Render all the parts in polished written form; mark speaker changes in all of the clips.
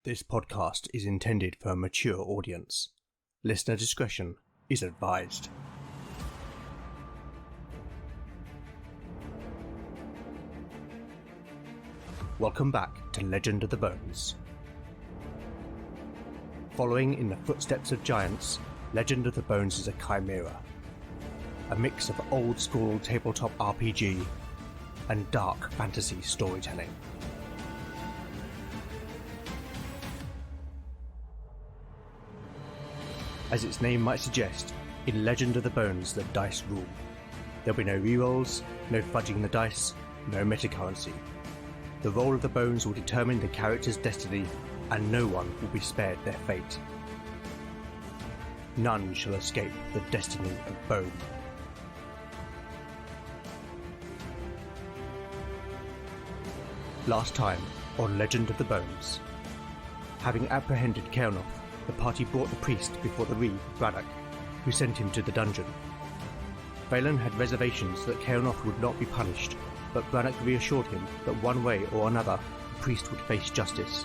Speaker 1: This podcast is intended for a mature audience. Listener discretion is advised. Welcome back to Legend of the Bones. Following in the footsteps of giants, Legend of the Bones is a chimera. A mix of old-school tabletop RPG and dark fantasy storytelling. As its name might suggest, in Legend of the Bones the dice rule. There'll be no rerolls, no fudging the dice, no metacurrency. The roll of the bones will determine the character's destiny, and no one will be spared their fate. None shall escape the destiny of bone. Last time on Legend of the Bones. Having apprehended Kelnoth, the party brought the priest before the Reeve, Braddock, who sent him to the dungeon. Valen had reservations that Kelnoth would not be punished, but Braddock reassured him that one way or another the priest would face justice.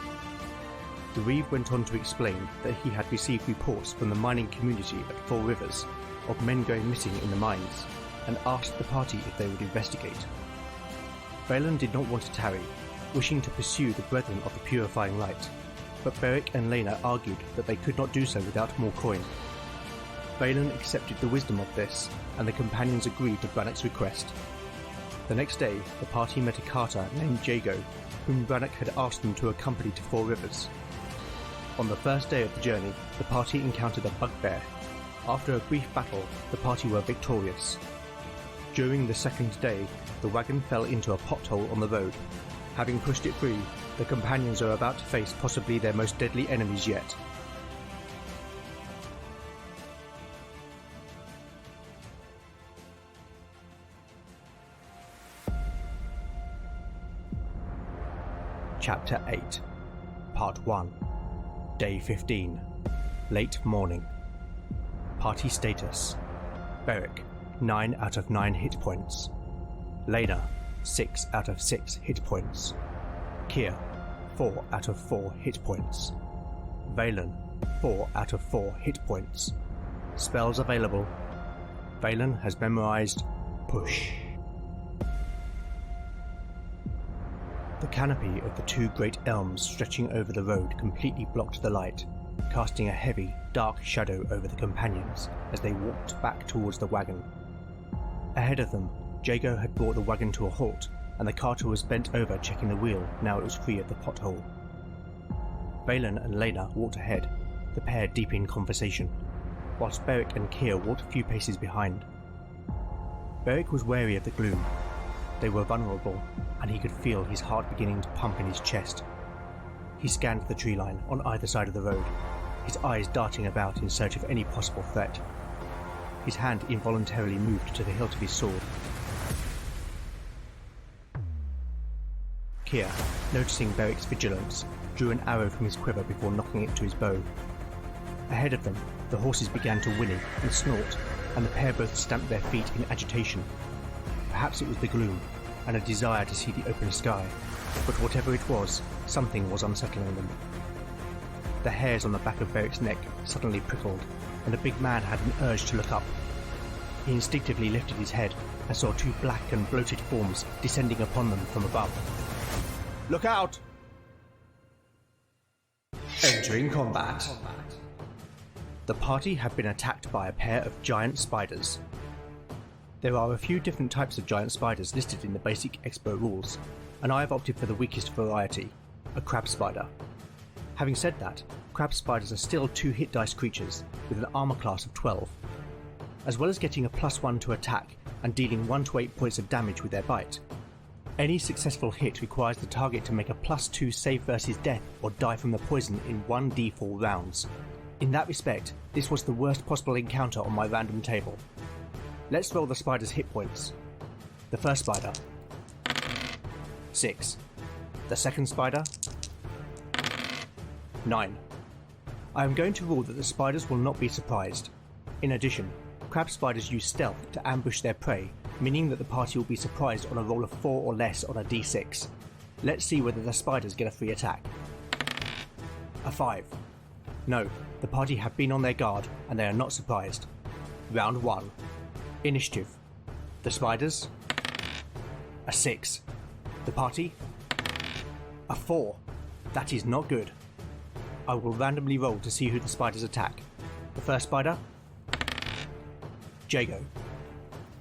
Speaker 1: The Reeve went on to explain that he had received reports from the mining community at Four Rivers of men going missing in the mines, and asked the party if they would investigate. Valen did not want to tarry, wishing to pursue the Brethren of the Purifying Light, but Beric and Lena argued that they could not do so without more coin. Valen accepted the wisdom of this, and the companions agreed to Brannock's request. The next day, the party met a carter named Jago, whom Brannock had asked them to accompany to Four Rivers. On the first day of the journey, the party encountered a bugbear. After a brief battle, the party were victorious. During the second day, the wagon fell into a pothole on the road. Having pushed it free, the companions are about to face possibly their most deadly enemies yet. Chapter 8, Part 1, Day 15, Late Morning. Party status: Beric, 9 out of 9 hit points. Lena, 6 out of 6 hit points. Kier, 4 out of 4 hit points. Valen, 4 out of 4 hit points. Spells available. Valen has memorized Push. The canopy of the two great elms stretching over the road completely blocked the light, casting a heavy, dark shadow over the companions as they walked back towards the wagon. Ahead of them, Jago had brought the wagon to a halt, and the carter was bent over checking the wheel now it was free of the pothole. Valen and Lena walked ahead, the pair deep in conversation, whilst Beric and Kier walked a few paces behind. Beric was wary of the gloom. They were vulnerable, and he could feel his heart beginning to pump in his chest. He scanned the tree line on either side of the road, his eyes darting about in search of any possible threat. His hand involuntarily moved to the hilt of his sword. Kier, noticing Beric's vigilance, drew an arrow from his quiver before knocking it to his bow. Ahead of them, the horses began to whinny and snort, and the pair both stamped their feet in agitation. Perhaps it was the gloom, and a desire to see the open sky, but whatever it was, something was unsettling them. The hairs on the back of Beric's neck suddenly prickled, and the big man had an urge to look up. He instinctively lifted his head and saw two black and bloated forms descending upon them from above. Look out! Entering combat. The party had been attacked by a pair of giant spiders. There are a few different types of giant spiders listed in the basic expert rules, and I have opted for the weakest variety, a crab spider. Having said that, crab spiders are still 2 hit dice creatures with an armor class of 12. As well as getting a +1 to attack and dealing 1 to 8 points of damage with their bite, any successful hit requires the target to make a +2 save versus death or die from the poison in 1d4 rounds. In that respect, this was the worst possible encounter on my random table. Let's roll the spider's hit points. The first spider, 6. The second spider, 9. I am going to rule that the spiders will not be surprised. In addition, crab spiders use stealth to ambush their prey, meaning that the party will be surprised on a roll of 4 or less on a d6. Let's see whether the spiders get a free attack. A 5. No, the party have been on their guard and they are not surprised. Round 1. Initiative. The spiders. A 6. The party. A 4. That is not good. I will randomly roll to see who the spiders attack. The first spider. Jago.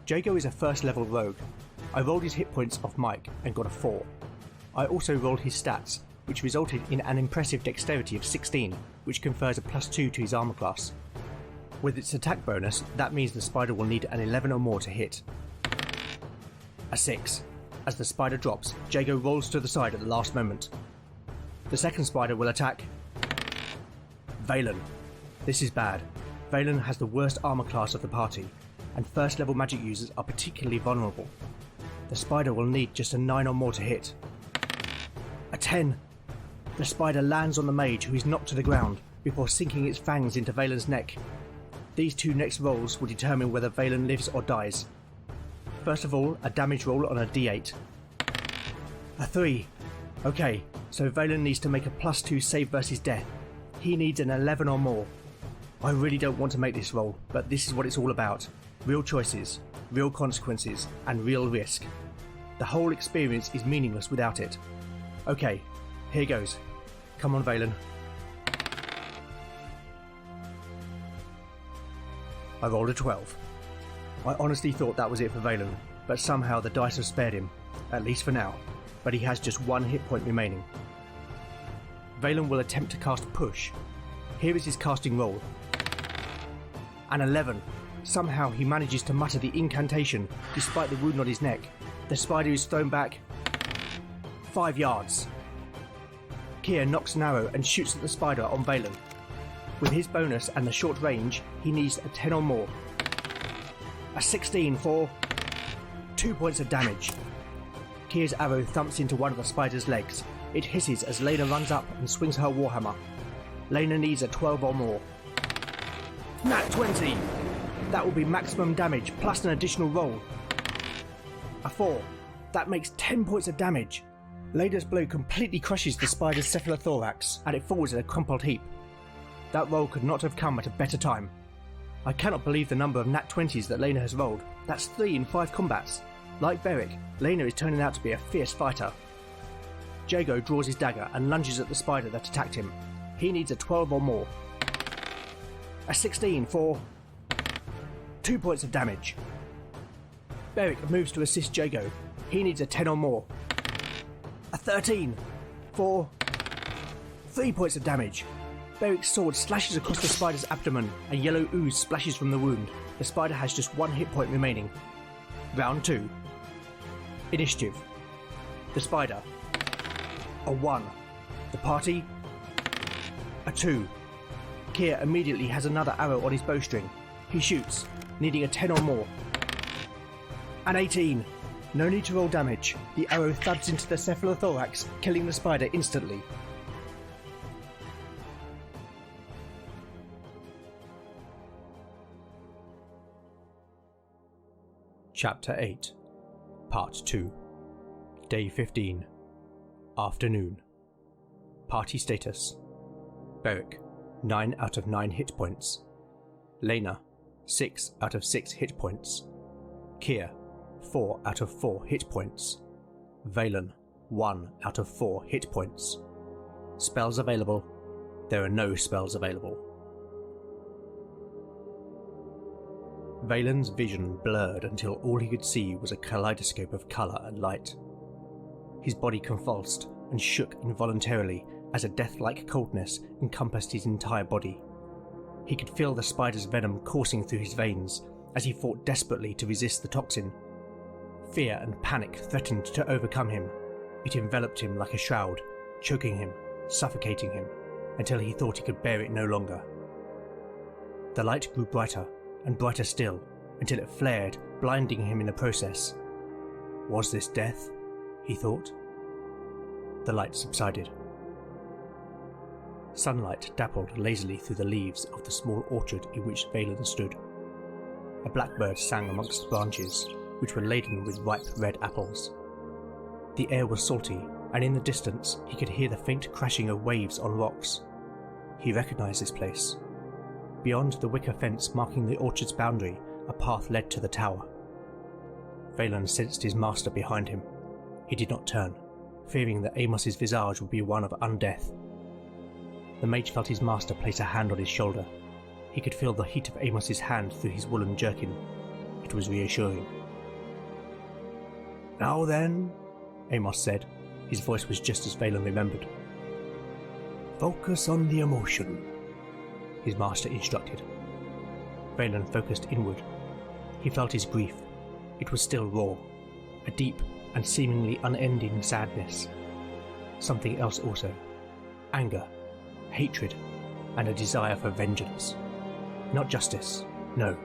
Speaker 1: Jago is a first level rogue. I rolled his hit points off Mike and got a 4. I also rolled his stats, which resulted in an impressive dexterity of 16, which confers a +2 to his armor class. With its attack bonus, that means the spider will need an 11 or more to hit. A 6. As the spider drops, Jago rolls to the side at the last moment. The second spider will attack Valen. This is bad. Valen has the worst armor class of the party, and first level magic users are particularly vulnerable. The spider will need just a 9 or more to hit. A 10. The spider lands on the mage, who is knocked to the ground, before sinking its fangs into Valen's neck. These two next rolls will determine whether Valen lives or dies. First of all, a damage roll on a d8. A 3. Okay, so Valen needs to make a +2 save versus death. He needs an 11 or more. I really don't want to make this roll, but this is what it's all about. Real choices, real consequences, and real risk. The whole experience is meaningless without it. Okay, here goes. Come on, Valen. I rolled a 12. I honestly thought that was it for Valen, but somehow the dice have spared him, at least for now, but he has just 1 hit point remaining. Valen will attempt to cast Push. Here is his casting roll. An 11. Somehow he manages to mutter the incantation despite the wound on his neck. The spider is thrown back 5 yards. Kier knocks an arrow and shoots at the spider on Valen. With his bonus and the short range, he needs a 10 or more. A 16 for 2 points of damage. Kier's arrow thumps into one of the spider's legs. It hisses as Lena runs up and swings her warhammer. Lena needs a 12 or more. Nat 20! That will be maximum damage plus an additional roll. A 4. That makes 10 points of damage. Lena's blow completely crushes the spider's cephalothorax and it falls in a crumpled heap. That roll could not have come at a better time. I cannot believe the number of nat 20s that Lena has rolled. That's 3 in 5 combats. Like Beric, Lena is turning out to be a fierce fighter. Jago draws his dagger and lunges at the spider that attacked him. He needs a 12 or more. A 16 for 2 points of damage. Beric moves to assist Jago. He needs a 10 or more. A 13 for 3 points of damage. Beric's sword slashes across the spider's abdomen and yellow ooze splashes from the wound. The spider has just 1 hit point remaining. Round 2. Initiative. The spider. A 1. The party. A 2. Kier immediately has another arrow on his bowstring. He shoots, needing a 10 or more. An 18. No need to roll damage. The arrow thuds into the cephalothorax, killing the spider instantly. Chapter 8. Part 2. Day 15. Afternoon. Party status. Beric, 9 out of 9 hit points. Lena, 6 out of 6 hit points. Kier, 4 out of 4 hit points. Valen, 1 out of 4 hit points. Spells available. There are no spells available. Valen's vision blurred until all he could see was a kaleidoscope of colour and light. His body convulsed and shook involuntarily as a death-like coldness encompassed his entire body. He could feel the spider's venom coursing through his veins as he fought desperately to resist the toxin. Fear and panic threatened to overcome him. It enveloped him like a shroud, choking him, suffocating him, until he thought he could bear it no longer. The light grew brighter and brighter still, until it flared, blinding him in the process. Was this death? He thought. The light subsided. Sunlight dappled lazily through the leaves of the small orchard in which Valen stood. A blackbird sang amongst the branches, which were laden with ripe red apples. The air was salty, and in the distance he could hear the faint crashing of waves on rocks. He recognised this place. Beyond the wicker fence marking the orchard's boundary, a path led to the tower. Valen sensed his master behind him. He did not turn, fearing that Amos's visage would be one of undeath. The mage felt his master place a hand on his shoulder. He could feel the heat of Amos's hand through his woolen jerkin. It was reassuring. "Now then," Amos said. His voice was just as Valen remembered. "Focus on the emotion," his master instructed. Valen focused inward. He felt his grief. It was still raw, a deep and seemingly unending sadness. Something else also. Anger, hatred, and a desire for vengeance. Not justice. No,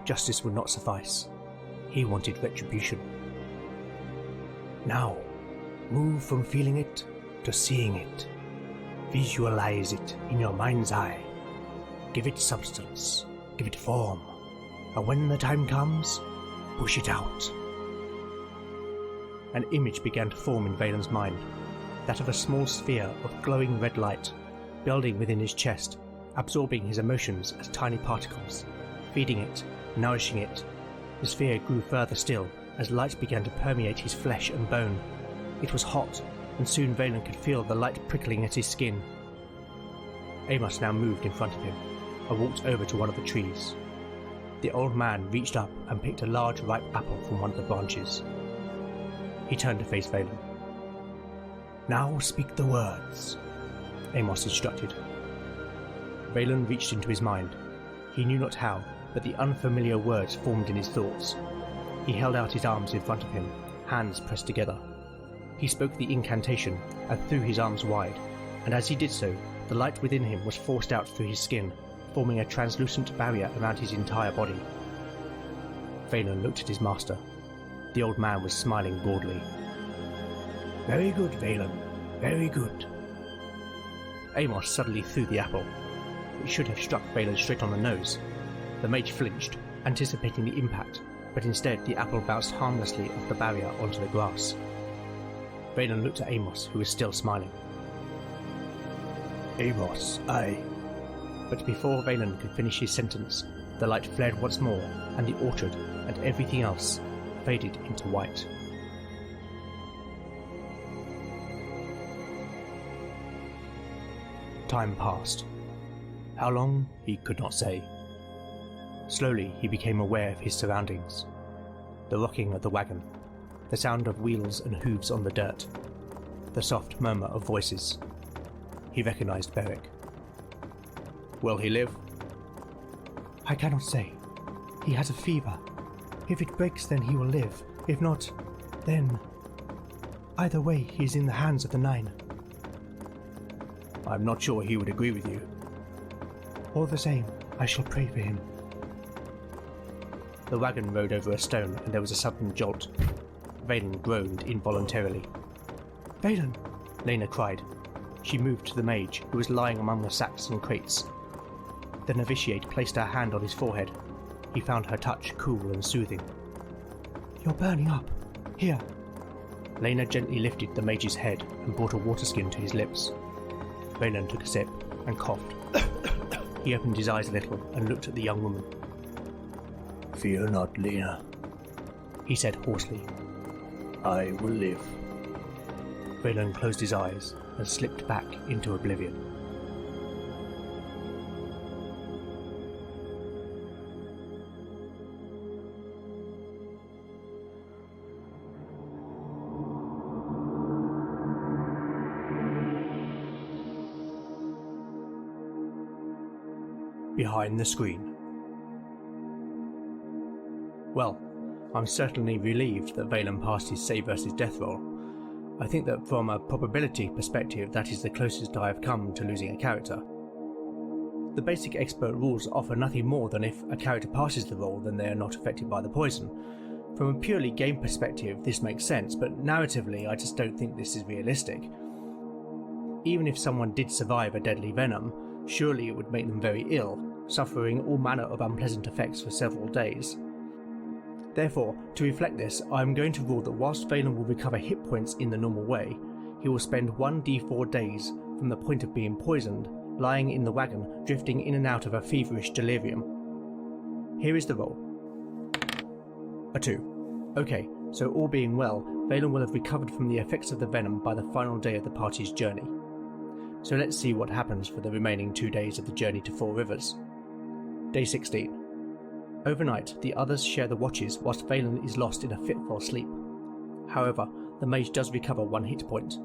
Speaker 1: justice would not suffice. He wanted retribution. Now, move from feeling it to seeing it. Visualize it in your mind's eye. Give it substance. Give it form. And when the time comes, push it out. An image began to form in Valen's mind, that of a small sphere of glowing red light, building within his chest, absorbing his emotions as tiny particles, feeding it, nourishing it. The sphere grew further still, as light began to permeate his flesh and bone. It was hot, and soon Valen could feel the light prickling at his skin. Amos now moved in front of him, and walked over to one of the trees. The old man reached up and picked a large ripe apple from one of the branches. He turned to face Valen. "Now speak the words," Amos instructed. Valen reached into his mind. He knew not how, but the unfamiliar words formed in his thoughts. He held out his arms in front of him, hands pressed together. He spoke the incantation and threw his arms wide, and as he did so, the light within him was forced out through his skin, forming a translucent barrier around his entire body. Valen looked at his master. The old man was smiling broadly. "Very good, Valen. Very good." Amos suddenly threw the apple. It should have struck Valen straight on the nose. The mage flinched, anticipating the impact, but instead the apple bounced harmlessly off the barrier onto the grass. Valen looked at Amos, who was still smiling. "Amos, But before Valen could finish his sentence, the light flared once more, and the orchard, and everything else, faded into white. Time passed. How long, he could not say. Slowly he became aware of his surroundings. The rocking of the wagon, the sound of wheels and hooves on the dirt, the soft murmur of voices. He recognized Beric. "Will he live?" "I cannot say. He has a fever. If it breaks, then he will live. If not, then... Either way, he is in the hands of the Nine." "I'm not sure he would agree with you." "All the same, I shall pray for him." The wagon rode over a stone, and there was a sudden jolt. Valen groaned involuntarily. "Valen!" Lena cried. She moved to the mage, who was lying among the sacks and crates. The novitiate placed her hand on his forehead. He found her touch cool and soothing. "You're burning up. Here." Lena gently lifted the mage's head and brought a water skin to his lips. Valen took a sip and coughed. He opened his eyes a little and looked at the young woman. "Fear not, Lena," he said hoarsely. "I will live." Valen closed his eyes and slipped back into oblivion. Behind the screen. Well, I'm certainly relieved that Valen passed his save versus death roll. I think that from a probability perspective, that is the closest I have come to losing a character. The basic expert rules offer nothing more than if a character passes the roll, then they are not affected by the poison. From a purely game perspective, this makes sense, but narratively, I just don't think this is realistic. Even if someone did survive a deadly venom, surely it would make them very ill, suffering all manner of unpleasant effects for several days. Therefore, to reflect this, I am going to rule that whilst Valen will recover hit points in the normal way, he will spend 1d4 days from the point of being poisoned lying in the wagon, drifting in and out of a feverish delirium. Here is the roll. A 2. Okay, so all being well, Valen will have recovered from the effects of the venom by the final day of the party's journey. So let's see what happens for the remaining 2 days of the journey to Four Rivers. Day 16. Overnight, the others share the watches whilst Valen is lost in a fitful sleep. However, the mage does recover 1 hit point.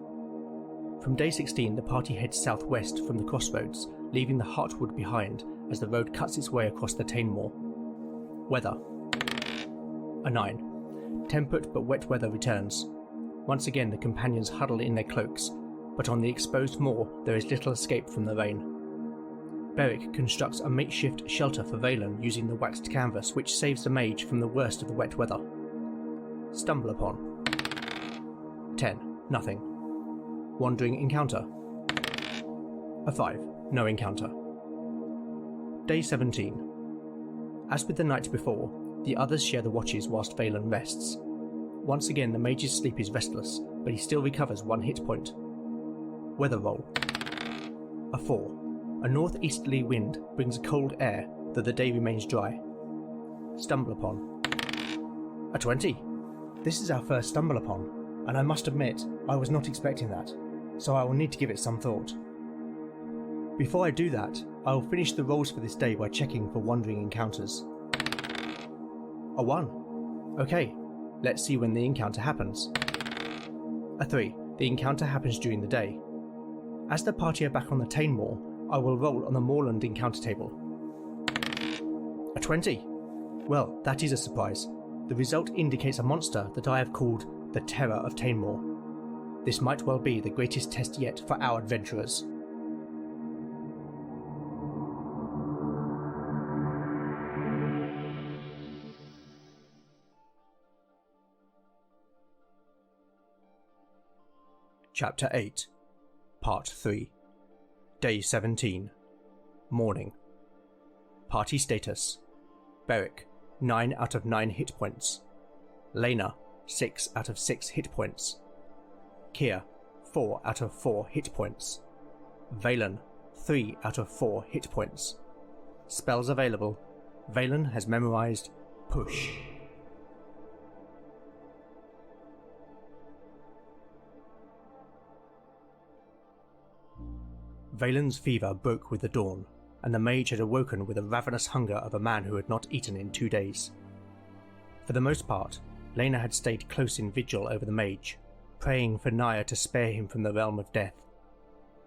Speaker 1: From day 16, the party heads southwest from the crossroads, leaving the Heartwood behind as the road cuts its way across the Tainmoor. Weather. A 9. Temperate but wet weather returns. Once again the companions huddle in their cloaks, but on the exposed moor there is little escape from the rain. Beric constructs a makeshift shelter for Valen using the waxed canvas, which saves the mage from the worst of the wet weather. Stumble upon. 10. Nothing. Wandering encounter. A 5. No encounter. Day 17. As with the night before, the others share the watches whilst Valen rests. Once again the mage's sleep is restless, but he still recovers 1 hit point. Weather roll. A 4. A northeasterly wind brings cold air, though the day remains dry. Stumble upon. A 20. This is our first stumble upon, and I must admit I was not expecting that, so I will need to give it some thought. Before I do that, I will finish the rolls for this day by checking for wandering encounters. A 1. Okay, let's see when the encounter happens. A 3. The encounter happens during the day. As the party are back on the Tainmoor, I will roll on the moorland encounter table. A 20. Well, that is a surprise. The result indicates a monster that I have called the Terror of Tainmoor. This might well be the greatest test yet for our adventurers. Chapter 8, Part 3. Day 17. Morning. Party status. Beric, 9 out of 9 hit points. Lena, 6 out of 6 hit points. Kier, 4 out of 4 hit points. Valen, 3 out of 4 hit points. Spells available. Valen has memorized Push. Valen's fever broke with the dawn, and the mage had awoken with the ravenous hunger of a man who had not eaten in 2 days. For the most part, Lena had stayed close in vigil over the mage, praying for Naya to spare him from the realm of death.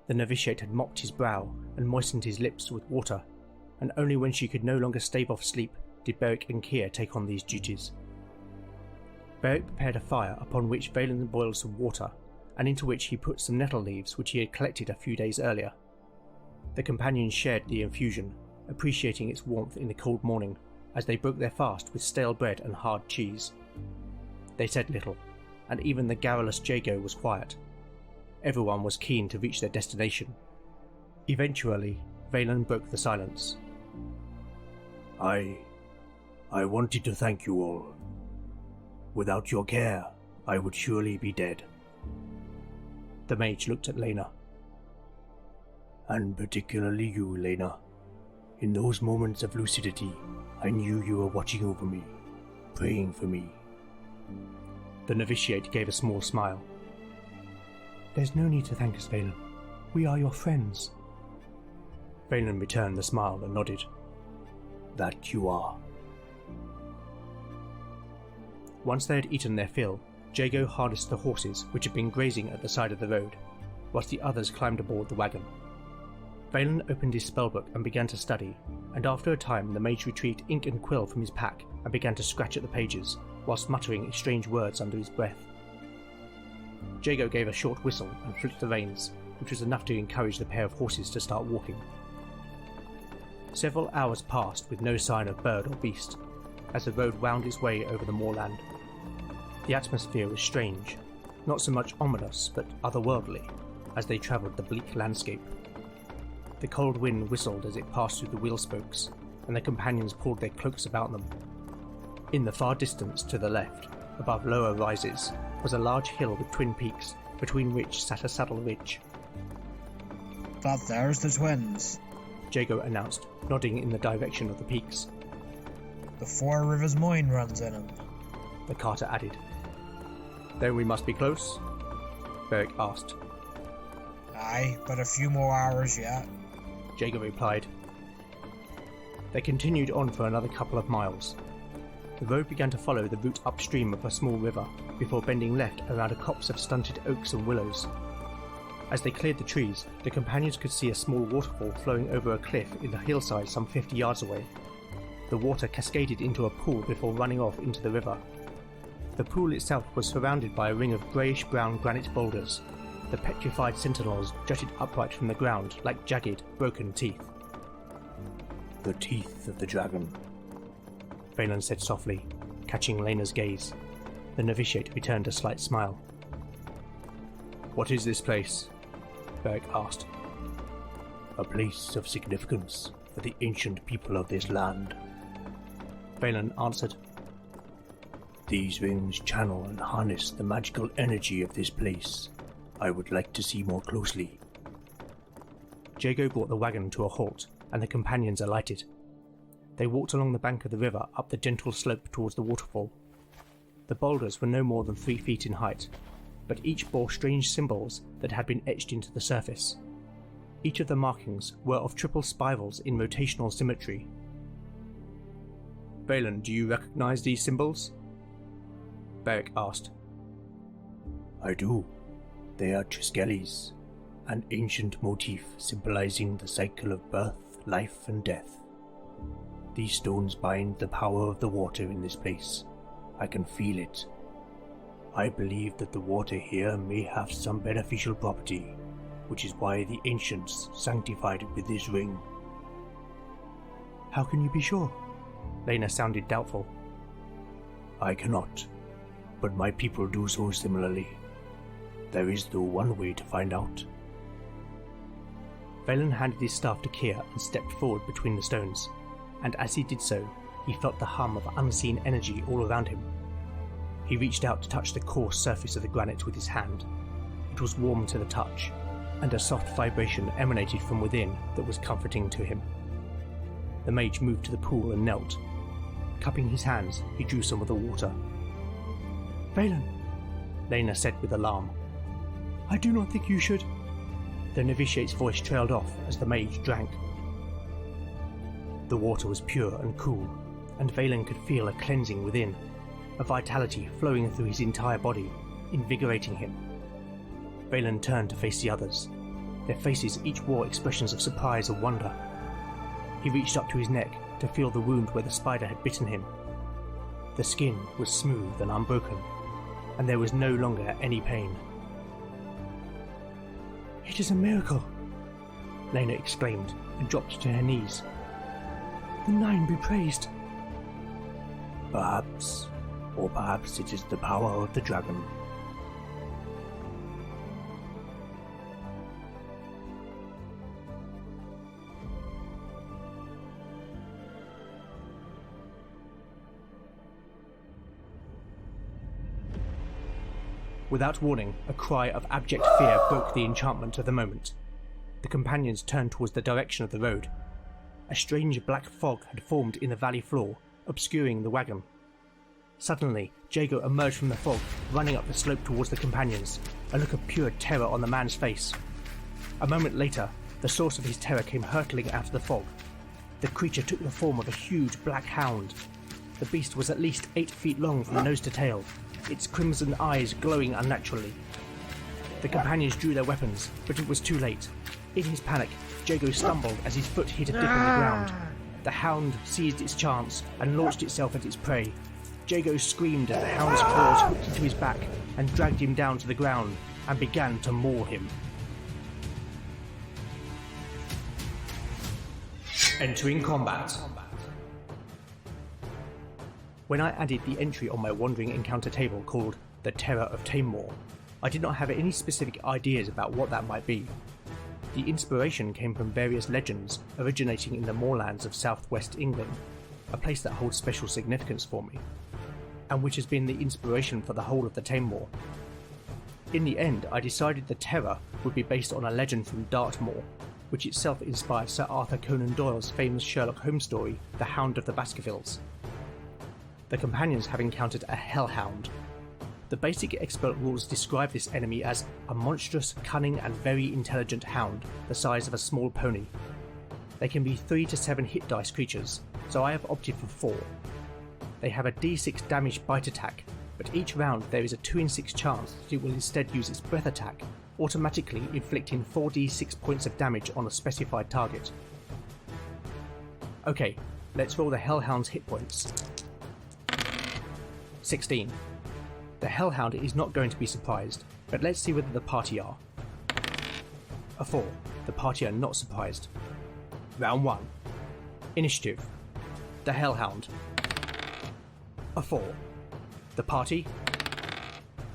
Speaker 1: The novitiate had mopped his brow and moistened his lips with water, and only when she could no longer stave off sleep did Beric and Kier take on these duties. Beric prepared a fire upon which Valen boiled some water, and into which he put some nettle leaves which he had collected a few days earlier. The companions shared the infusion, appreciating its warmth in the cold morning, as they broke their fast with stale bread and hard cheese. They said little, and even the garrulous Jago was quiet. Everyone was keen to reach their destination. Eventually, Valen broke the silence. I wanted to thank you all. Without your care, I would surely be dead. The mage looked at Lena. And particularly you, Lena. In those moments of lucidity, I knew you were watching over me, praying for me. The novitiate gave a small smile. There's no need to thank us, Valen. We are your friends. Valen returned the smile and nodded. That you are. Once they had eaten their fill, Jago harnessed the horses which had been grazing at the side of the road, whilst the others climbed aboard the wagon. Valen opened his spellbook and began to study, and after a time the mage retrieved ink and quill from his pack and began to scratch at the pages, whilst muttering strange words under his breath. Jago gave a short whistle and flicked the reins, which was enough to encourage the pair of horses to start walking. Several hours passed with no sign of bird or beast, as the road wound its way over the moorland. The atmosphere was strange, not so much ominous but otherworldly, as they travelled the bleak landscape. The cold wind whistled as it passed through the wheel spokes, and the companions pulled their cloaks about them. In the far distance to the left, above lower rises, was a large hill with twin peaks, between which sat a saddle ridge.
Speaker 2: That there's the twins.
Speaker 1: Jago announced, nodding in the direction of the peaks.
Speaker 2: The Four Rivers mine runs in 'em.
Speaker 1: The carter added. Then we must be close? Beric asked.
Speaker 2: Aye, but a few more hours yet.
Speaker 1: Jago replied. They continued on for another couple of miles. The road began to follow the route upstream of a small river, before bending left around a copse of stunted oaks and willows. As they cleared the trees, the companions could see a small waterfall flowing over a cliff in the hillside some 50 yards away. The water cascaded into a pool before running off into the river. The pool itself was surrounded by a ring of greyish-brown granite boulders. The petrified sentinels jutted upright from the ground like jagged, broken teeth. The teeth of the dragon, Phelan said softly, catching Lena's gaze. The novitiate returned a slight smile. What is this place? Beric asked. A place of significance for the ancient people of this land, Phelan answered. These rings channel and harness the magical energy of this place. I would like to see more closely. Jago brought the wagon to a halt, and the companions alighted. They walked along the bank of the river up the gentle slope towards the waterfall. The boulders were no more than 3 feet in height, but each bore strange symbols that had been etched into the surface. Each of the markings were of triple spirals in rotational symmetry. Phelan, do you recognize these symbols? Beric asked. I do. They are Triskellies, an ancient motif symbolizing the cycle of birth, life and death. These stones bind the power of the water in this place. I can feel it. I believe that the water here may have some beneficial property, which is why the ancients sanctified it with this ring. How can you be sure? Lena sounded doubtful. I cannot, but my people do so similarly. There is though one way to find out. Phelan handed his staff to Kier and stepped forward between the stones, and as he did so, he felt the hum of unseen energy all around him. He reached out to touch the coarse surface of the granite with his hand. It was warm to the touch, and a soft vibration emanated from within that was comforting to him. The mage moved to the pool and knelt. Cupping his hands, he drew some of the water. Phelan, Lena said with alarm. I do not think you should. The novitiate's voice trailed off as the mage drank. The water was pure and cool, and Phelan could feel a cleansing within, a vitality flowing through his entire body, invigorating him. Phelan turned to face the others. Their faces each wore expressions of surprise or wonder. He reached up to his neck to feel the wound where the spider had bitten him. The skin was smooth and unbroken, and there was no longer any pain. It is a miracle, Lena exclaimed and dropped to her knees. The Nine be praised. Perhaps, or perhaps it is the power of the dragon. Without warning, a cry of abject fear broke the enchantment of the moment. The companions turned towards the direction of the road. A strange black fog had formed in the valley floor, obscuring the wagon. Suddenly, Jago emerged from the fog, running up the slope towards the companions, a look of pure terror on the man's face. A moment later, the source of his terror came hurtling out of the fog. The creature took the form of a huge black hound. The beast was at least 8 feet long from nose to tail, its crimson eyes glowing unnaturally. The companions drew their weapons, but it was too late. In his panic, Jago stumbled as his foot hit a dip in the ground. The hound seized its chance and launched itself at its prey. Jago screamed as the hound's claws hooked into his back and dragged him down to the ground and began to maul him. Entering combat. When I added the entry on my Wandering Encounter table called The Terror of Tamemore, I did not have any specific ideas about what that might be. The inspiration came from various legends originating in the moorlands of southwest England, a place that holds special significance for me, and which has been the inspiration for the whole of the Tamemore. In the end, I decided the terror would be based on a legend from Dartmoor, which itself inspired Sir Arthur Conan Doyle's famous Sherlock Holmes story, The Hound of the Baskervilles. The companions have encountered a hellhound. The basic expert rules describe this enemy as a monstrous, cunning and very intelligent hound the size of a small pony. They can be 3 to 7 hit dice creatures, so I have opted for 4. They have a d6 damage bite attack, but each round there is a 2 in 6 chance that it will instead use its breath attack, automatically inflicting 4d6 points of damage on a specified target. Okay, let's roll the Hellhound's hit points. 16. The Hellhound is not going to be surprised, but let's see whether the party are. A 4. The party are not surprised. Round 1. Initiative. The Hellhound. A 4. The party.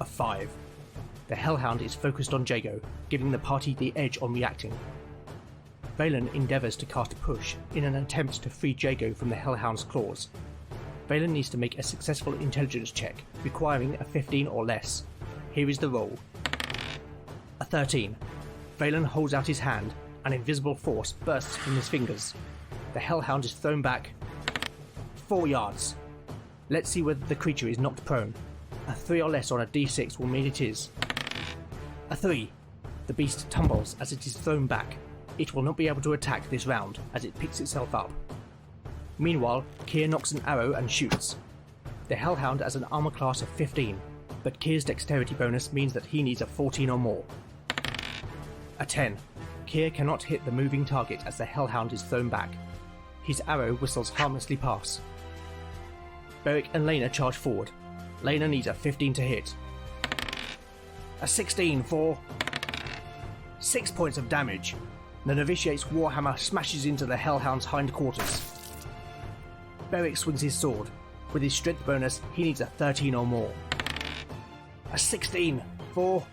Speaker 1: A 5. The Hellhound is focused on Jago, giving the party the edge on reacting. Valen endeavours to cast Push in an attempt to free Jago from the Hellhound's claws. Valen needs to make a successful intelligence check, requiring a 15 or less. Here is the roll. A 13. Valen holds out his hand. An invisible force bursts from his fingers. The Hellhound is thrown back 4 yards. Let's see whether the creature is knocked prone. A 3 or less on a d6 will mean it is. A 3. The beast tumbles as it is thrown back. It will not be able to attack this round as it picks itself up. Meanwhile, Keir knocks an arrow and shoots. The Hellhound has an armor class of 15, but Keir's dexterity bonus means that he needs a 14 or more. A 10. Keir cannot hit the moving target as the Hellhound is thrown back. His arrow whistles harmlessly past. Beric and Lena charge forward. Lena needs a 15 to hit. A 16 for 6 points of damage. The novitiate's warhammer smashes into the Hellhound's hindquarters. Beric swings his sword. With his strength bonus, he needs a 13 or more. A 16 for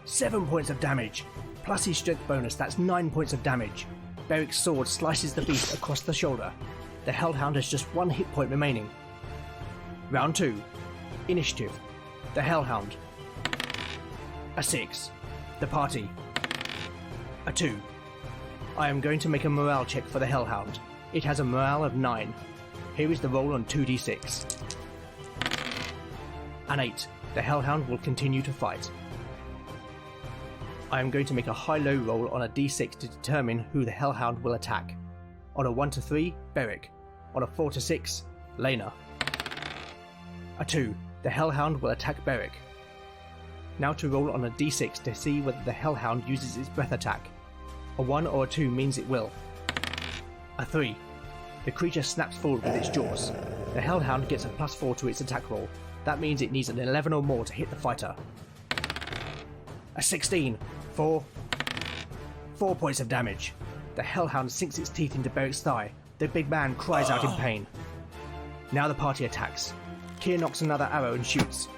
Speaker 1: 7 points of damage. Plus his strength bonus, that's 9 points of damage. Beric's sword slices the beast across the shoulder. The Hellhound has just 1 hit point remaining. Round 2. Initiative. The Hellhound. A 6. The party. A 2. I am going to make a morale check for the Hellhound. It has a morale of 9. Here is the roll on 2d6. An 8. The Hellhound will continue to fight. I am going to make a high-low roll on a d6 to determine who the Hellhound will attack. On a 1 to 3, Beric. On a 4 to 6, Lena. A 2. The Hellhound will attack Beric. Now to roll on a d6 to see whether the Hellhound uses its breath attack. A 1 or a 2 means it will. A 3. The creature snaps forward with its jaws. The Hellhound gets a +4 to its attack roll. That means it needs an 11 or more to hit the fighter. A 16 for 4 points of damage. The Hellhound sinks its teeth into Beric's thigh. The big man cries out in pain. Now the party attacks. Keir knocks another arrow and shoots.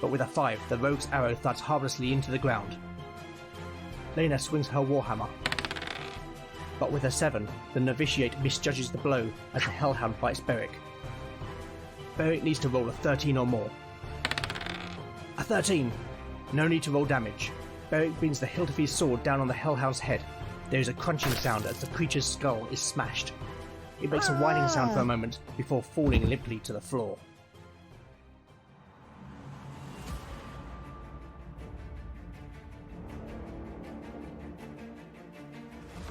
Speaker 1: But with a 5, the rogue's arrow thuds harmlessly into the ground. Lena swings her warhammer. But with a 7, the novitiate misjudges the blow as the Hellhound bites Beric. Beric needs to roll a 13 or more. A 13! No need to roll damage. Beric brings the hilt of his sword down on the Hellhound's head. There is a crunching sound as the creature's skull is smashed. It makes a whining sound for a moment before falling limply to the floor.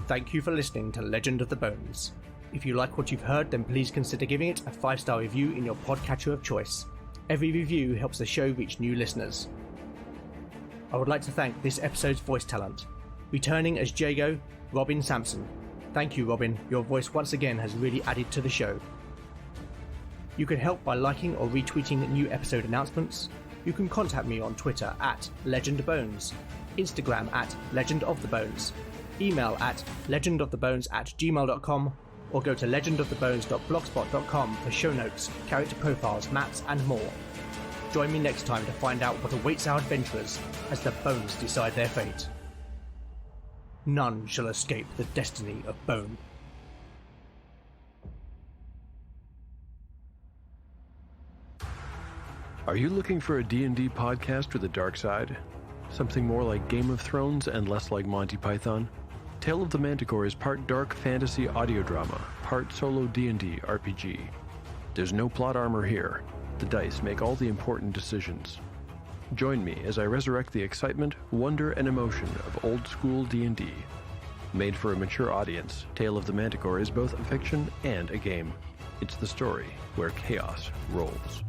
Speaker 1: Thank you for listening to Legend of the Bones. If you like what you've heard, then please consider giving it a 5-star review in your podcatcher of choice. Every review helps the show reach new listeners. I would like to thank this episode's voice talent. Returning as Jago, Robin Sampson. Thank you, Robin. Your voice once again has really added to the show. You can help by liking or retweeting new episode announcements. You can contact me on Twitter at LegendBones, Instagram at LegendOfTheBones, email at legendofthebones@gmail.com, or go to legendofthebones.blogspot.com for show notes, character profiles, maps and more. Join me next time to find out what awaits our adventurers as the bones decide their fate. None shall escape the destiny of bone.
Speaker 3: Are you looking for a D&D podcast with a dark side? Something more like Game of Thrones and less like Monty Python? Tale of the Manticore is part dark fantasy audio drama, part solo D&D RPG. There's no plot armor here. The dice make all the important decisions. Join me as I resurrect the excitement, wonder, and emotion of old-school D&D. Made for a mature audience, Tale of the Manticore is both a fiction and a game. It's the story where chaos rolls.